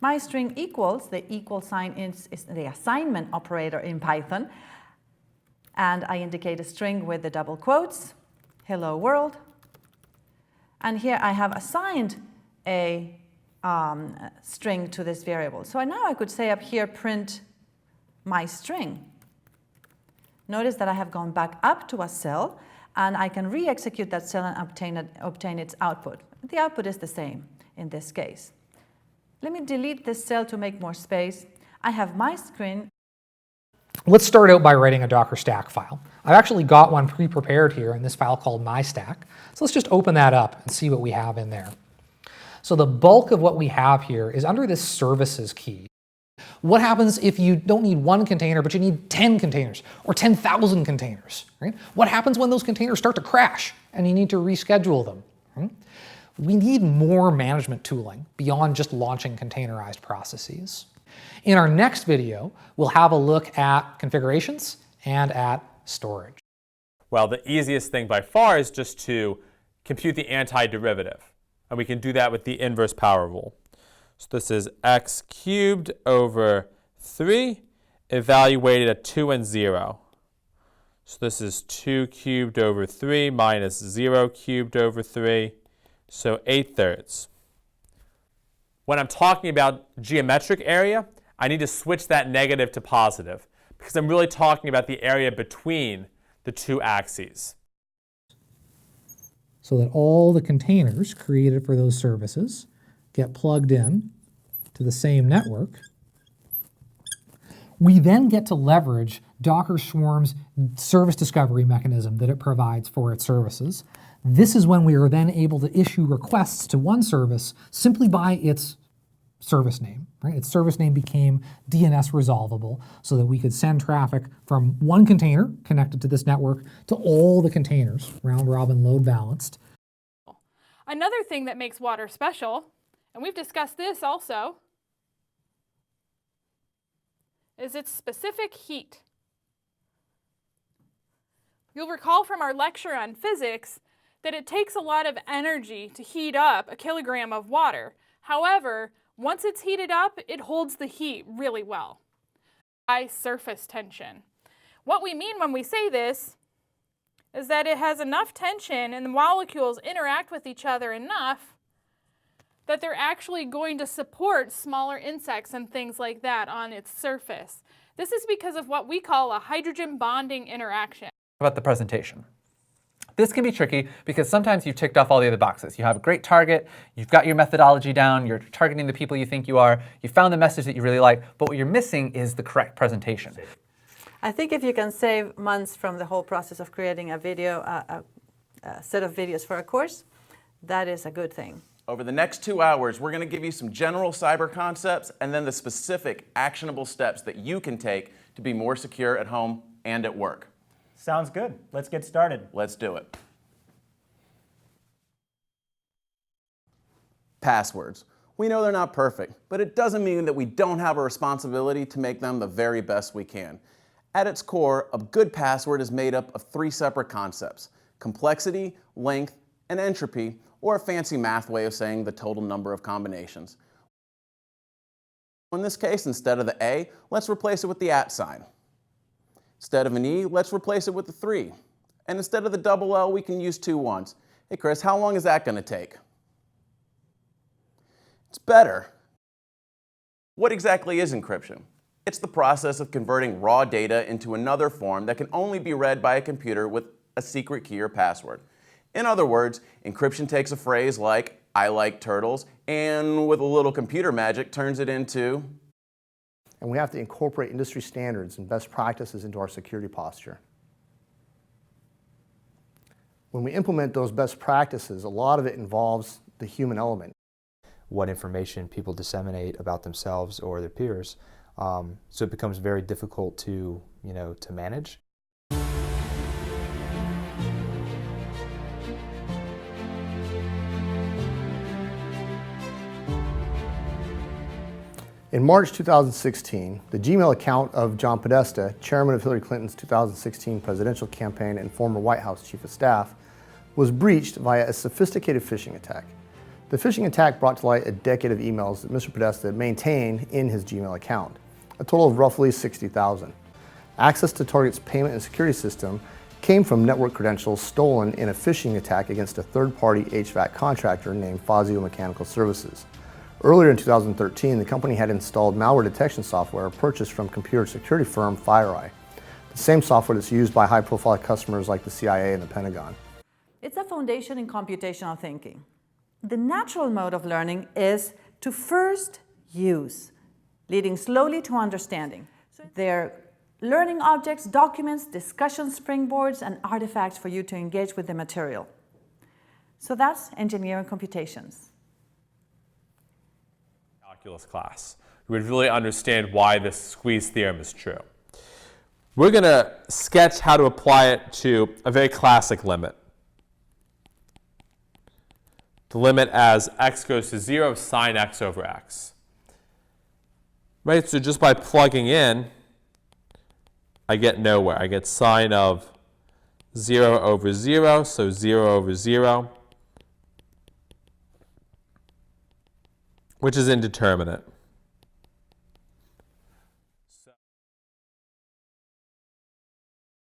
My string equals, the equal sign is the assignment operator in Python. And I indicate a string with the double quotes, hello world. And here I have assigned a string to this variable. So now I could say up here, print my string. Notice that I have gone back up to a cell, and I can re-execute that cell and obtain its output. The output is the same in this case. Let me delete this cell to make more space. I have my screen. Let's start out by writing a Docker stack file. I've actually got one pre-prepared here in this file called mystack. So let's just open that up and see what we have in there. So the bulk of what we have here is under this services key. What happens if you don't need one container, but you need 10 containers or 10,000 containers, right? What happens when those containers start to crash and you need to reschedule them? Right? We need more management tooling beyond just launching containerized processes. In our next video, we'll have a look at configurations and at storage. Well, the easiest thing by far is just to compute the antiderivative. And we can do that with the inverse power rule. So this is x cubed over 3 evaluated at 2 and 0. So this is 2 cubed over 3 minus 0 cubed over 3. So 8/3. When I'm talking about geometric area, I need to switch that negative to positive because I'm really talking about the area between the two axes. So that all the containers created for those services get plugged in to the same network. We then get to leverage Docker Swarm's service discovery mechanism that it provides for its services. This is when we are then able to issue requests to one service simply by its service name. Right? Its service name became DNS resolvable so that we could send traffic from one container connected to this network to all the containers, round robin load balanced. Another thing that makes water special, and we've discussed this also, is its specific heat. You'll recall from our lecture on physics that it takes a lot of energy to heat up a kilogram of water. However, once it's heated up, it holds the heat really well. High surface tension. What we mean when we say this is that it has enough tension and the molecules interact with each other enough that they're actually going to support smaller insects and things like that on its surface. This is because of what we call a hydrogen bonding interaction. About the presentation. This can be tricky because sometimes you've ticked off all the other boxes. You have a great target, you've got your methodology down, you're targeting the people you think you are, you found the message that you really like, but what you're missing is the correct presentation. I think if you can save months from the whole process of creating a video, a set of videos for a course, that is a good thing. Over the next 2 hours, we're going to give you some general cyber concepts and then the specific actionable steps that you can take to be more secure at home and at work. Sounds good. Let's get started. Let's do it. Passwords. We know they're not perfect, but it doesn't mean that we don't have a responsibility to make them the very best we can. At its core, a good password is made up of 3 separate concepts: complexity, length, and entropy, or a fancy math way of saying the total number of combinations. In this case, instead of the A, let's replace it with the @ sign. Instead of an E, let's replace it with the 3. And instead of the double L, we can use 2 1s. Hey Chris, how long is that going to take? It's better. What exactly is encryption? It's the process of converting raw data into another form that can only be read by a computer with a secret key or password. In other words, encryption takes a phrase like, "I like turtles," and with a little computer magic turns it into... And we have to incorporate industry standards and best practices into our security posture. When we implement those best practices, a lot of it involves the human element. What information people disseminate about themselves or their peers, so it becomes very difficult to manage. In March 2016, the Gmail account of John Podesta, chairman of Hillary Clinton's 2016 presidential campaign and former White House chief of staff, was breached via a sophisticated phishing attack. The phishing attack brought to light a decade of emails that Mr. Podesta maintained in his Gmail account, a total of roughly 60,000. Access to Target's payment and security system came from network credentials stolen in a phishing attack against a third-party HVAC contractor named Fazio Mechanical Services. Earlier in 2013, the company had installed malware detection software purchased from computer security firm FireEye, the same software that's used by high-profile customers like the CIA and the Pentagon. It's a foundation in computational thinking. The natural mode of learning is to first use, leading slowly to understanding. They're learning objects, documents, discussion springboards, and artifacts for you to engage with the material. So that's engineering computations. Calculus class. We would really understand why this squeeze theorem is true. We're going to sketch how to apply it to a very classic limit. The limit as x goes to 0 sine x over x. Right, so just by plugging in, I get nowhere. I get sine of 0 over 0, so 0 over 0, which is indeterminate.